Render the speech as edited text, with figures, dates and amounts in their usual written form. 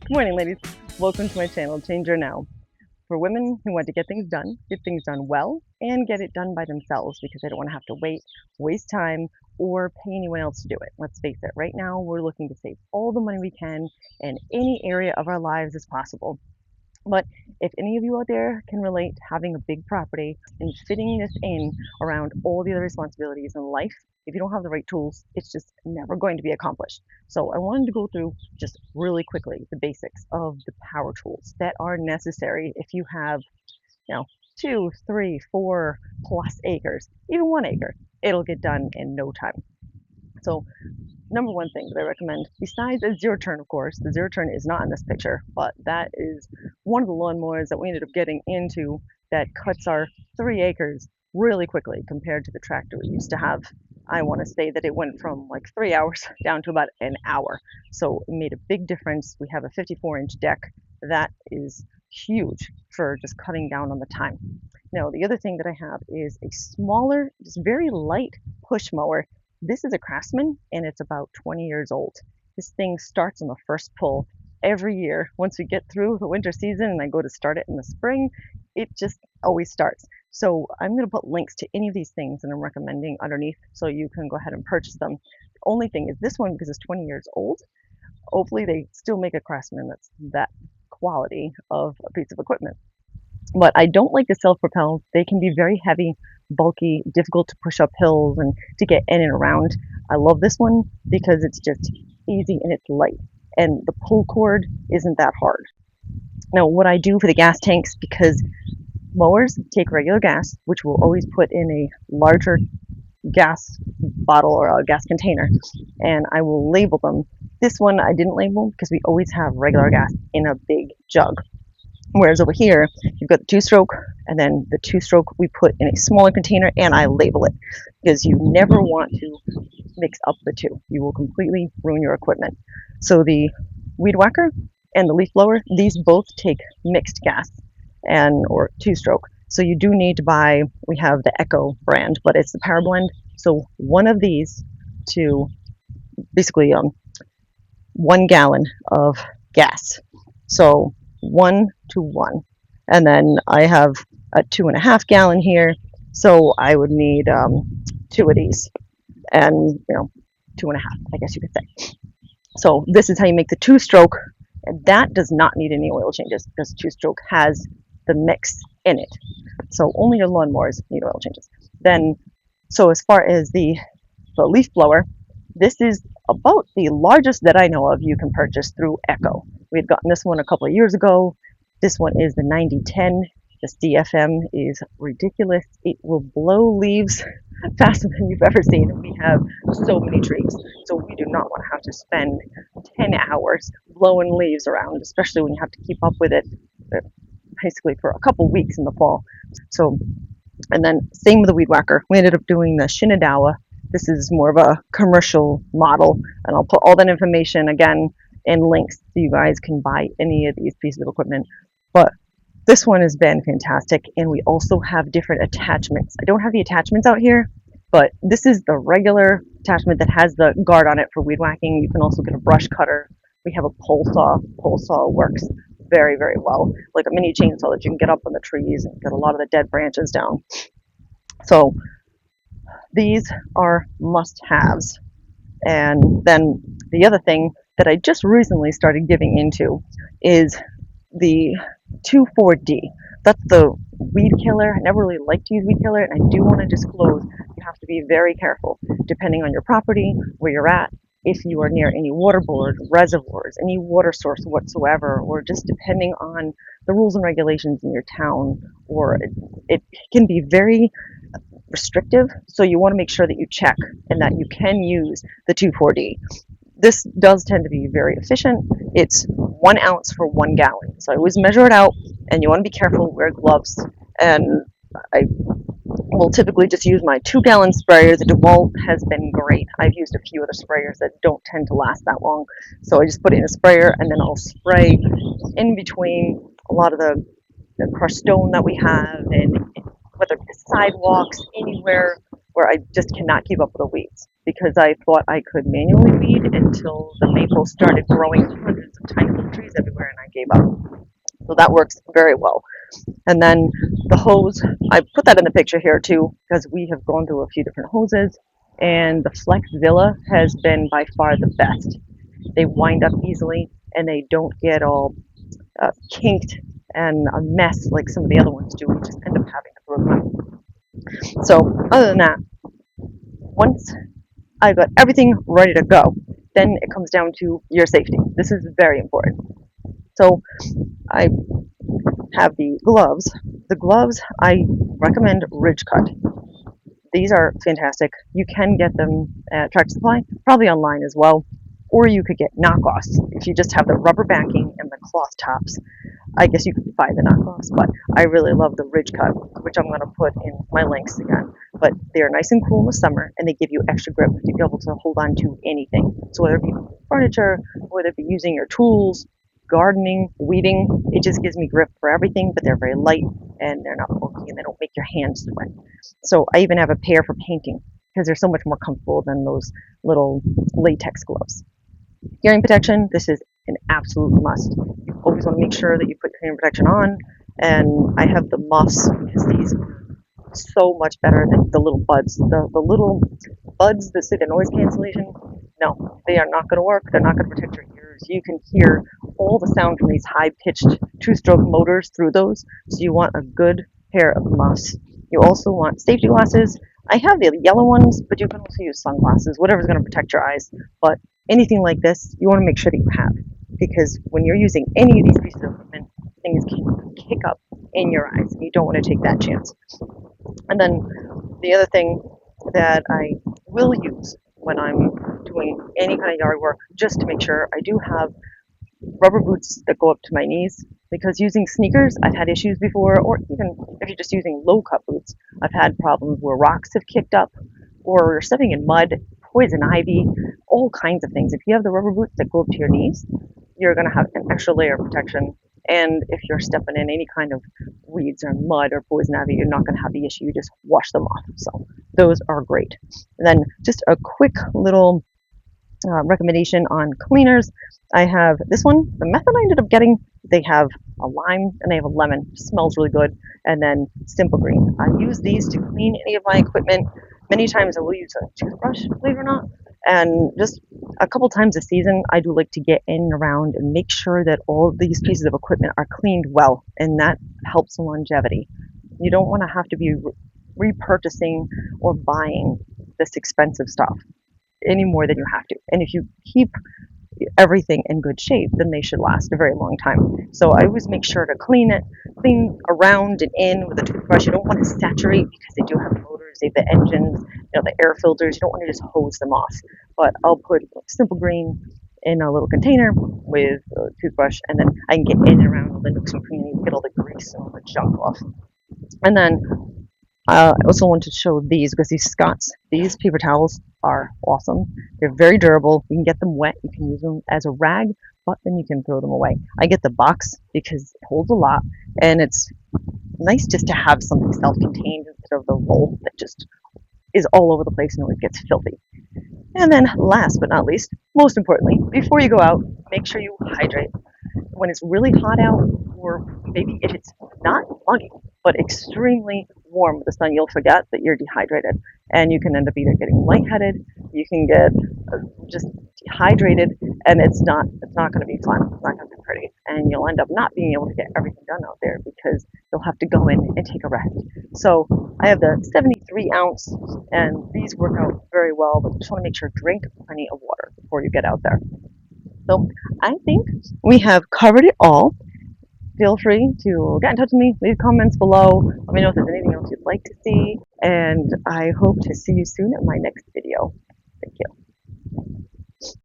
Good morning, ladies. Welcome to my channel, Change Your Now. For women who want to get things done well, and get it done by themselves because they don't want to have to wait, waste time, or pay anyone else to do it. Let's face it, right now we're looking to save all the money we can in any area of our lives as possible. But if any of you out there can relate to having a big property and fitting this in around all the other responsibilities in life, if you don't have the right tools, it's just never going to be accomplished. So I wanted to go through just really quickly the basics of the power tools that are necessary if you have, 2, 3, 4 plus acres, even 1 acre. It'll get done in no time. So number one thing that I recommend, besides a zero turn, of course, the zero turn is not in this picture, but that is one of the lawnmowers that we ended up getting into that cuts our 3 acres really quickly compared to the tractor we used to have. I want to say that it went from like 3 hours down to about an hour. So it made a big difference. We have a 54-inch deck. That is huge for just cutting down on the time. Now, the other thing that I have is a smaller, just very light push mower. This is a Craftsman and it's about 20 years old. This thing starts on the first pull every year. Once we get through the winter season and I go to start it in the spring, it just always starts. So I'm going to put links to any of these things that I'm recommending underneath so you can go ahead and purchase them. The only thing is this one, because it's 20 years old, hopefully they still make a Craftsman that's that quality of a piece of equipment. But I don't like the self-propelled. They can be very heavy, bulky, difficult to push up hills and to get in and around. I love this one because it's just easy and it's light. And the pull cord isn't that hard. Now, what I do for the gas tanks, because mowers take regular gas, which we'll always put in a larger gas bottle or a gas container, and I will label them. This one I didn't label because we always have regular gas in a big jug. Whereas over here, you've got the two-stroke, and then the two-stroke we put in a smaller container, and I label it because you never want to mix up the two. You will completely ruin your equipment. So the weed whacker and the leaf blower, these both take mixed gas or two-stroke. So you do need to buy, we have the Echo brand, but it's the Power Blend. So one of these to basically 1 gallon of gas. So 1 to 1. And then I have a 2.5 gallon here. So I would need 2 of these and 2.5, I guess you could say. So this is how you make the two-stroke, and that does not need any oil changes because two-stroke has the mix in it. So only your lawnmowers need oil changes. Then, so as far as the leaf blower, this is about the largest that I know of you can purchase through Echo. We had gotten this one a couple of years ago. This one is the 9010. This DFM is ridiculous. It will blow leaves faster than you've ever seen. We have so many trees, so we do not want to have to spend 10 hours blowing leaves around, especially when you have to keep up with it basically for a couple weeks in the fall. So, and then same with the weed whacker. We ended up doing the Shenandoah. This is more of a commercial model, and I'll put all that information again in links so you guys can buy any of these pieces of equipment. But this one has been fantastic, and we also have different attachments. I don't have the attachments out here, but this is the regular attachment that has the guard on it for weed whacking. You can also get a brush cutter. We have a pole saw. Pole saw works very, very well, like a mini chainsaw that you can get up on the trees and get a lot of the dead branches down. So these are must-haves. And then the other thing that I just recently started giving into is the 2,4-D. That's the weed killer. I never really liked to use weed killer, and I do want to disclose you have to be very careful depending on your property, where you're at, if you are near any water board, reservoirs, any water source whatsoever, or just depending on the rules and regulations in your town, or it can be very restrictive. So you want to make sure that you check and that you can use the 2,4-D. This does tend to be very efficient. It's 1 ounce for 1 gallon. So I always measure it out, and you want to be careful, wear gloves. And I will typically just use my 2-gallon sprayer. The DeWalt has been great. I've used a few other sprayers that don't tend to last that long. So I just put it in a sprayer, and then I'll spray in between a lot of the crushed stone that we have, and whether it's sidewalks, anywhere where I just cannot keep up with the weeds, because I thought I could manually weed until the maple started growing hundreds tiny little trees everywhere, and I gave up. So that works very well. And then the hose, I put that in the picture here too, because we have gone through a few different hoses, and the Flexzilla has been by far the best. They wind up easily, and they don't get all kinked and a mess like some of the other ones do. We just end up having to throw them out. So other than that, once I've got everything ready to go, then it comes down to your safety. This is very important. So I have the gloves. The gloves, I recommend Ridge Cut. These are fantastic. You can get them at Tractor Supply, probably online as well, or you could get knockoffs if you just have the rubber backing and the cloth tops. I guess you could buy the knockoffs, but I really love the Ridge Cut, which I'm going to put in my links again. But they're nice and cool in the summer, and they give you extra grip to be able to hold on to anything. So whether it be furniture, whether it be using your tools, gardening, weeding, it just gives me grip for everything, but they're very light and they're not bulky and they don't make your hands sweat. So I even have a pair for painting because they're so much more comfortable than those little latex gloves. Hearing protection, this is an absolute must. You always want to make sure that you put your hearing protection on, and I have the muffs because these are so much better than the little buds. The little buds that say the noise cancellation, no, they are not going to work. They're not going to protect your ears. You can hear all the sound from these high-pitched two-stroke motors through those, so you want a good pair of muffs. You also want safety glasses. I have the yellow ones, but you can also use sunglasses, whatever's going to protect your eyes. But anything like this, you want to make sure that you have, because when you're using any of these pieces of equipment, things can kick up in your eyes, and you don't want to take that chance. And then the other thing that I will use when I'm doing any kind of yard work, just to make sure, I do have rubber boots that go up to my knees, because using sneakers, I've had issues before, or even if you're just using low cut boots, I've had problems where rocks have kicked up, or you're stepping in mud, poison ivy, all kinds of things. If you have the rubber boots that go up to your knees, you're going to have an extra layer of protection. And if you're stepping in any kind of weeds or mud or poison ivy, you're not going to have the issue. You just wash them off. So those are great. And then just a quick little recommendation on cleaners. I have this one, the method I ended up getting, they have a lime and they have a lemon. It smells really good. And then Simple Green. I use these to clean any of my equipment. Many times I will use a toothbrush, believe it or not. And just a couple times a season, I do like to get in and around and make sure that all of these pieces of equipment are cleaned well, and that helps longevity. You don't want to have to be repurchasing or buying this expensive stuff any more than you have to. And if you keep everything in good shape, then they should last a very long time. So I always make sure to clean around and in with a toothbrush. You don't want to saturate because they do have motors, they have the engines, the air filters. You don't want to just hose them off. But I'll put Simple Green in a little container with a toothbrush, and then I can get in and around all the nooks and crannies, get all the grease and all the junk off. And then I also wanted to show these because these paper towels are awesome. They're very durable. You can get them wet. You can use them as a rag, but then you can throw them away. I get the box because it holds a lot, and it's nice just to have something self-contained instead of the roll that just is all over the place and always gets filthy. And then last but not least, most importantly, before you go out, make sure you hydrate. When it's really hot out, or maybe if it's not muggy, but extremely warm with the sun, you'll forget that you're dehydrated, and you can end up either getting lightheaded, you can get just dehydrated, and it's not going to be fun. It's not going to be pretty, and you'll end up not being able to get everything done out there because you'll have to go in and take a rest. So I have the 73 ounce, and these work out very well, but you just want to make sure drink plenty of water before you get out there. So I think we have covered it all. Feel free to get in touch with me, leave comments below, let me know if there's anything else you'd like to see, and I hope to see you soon at my next video. Thank you.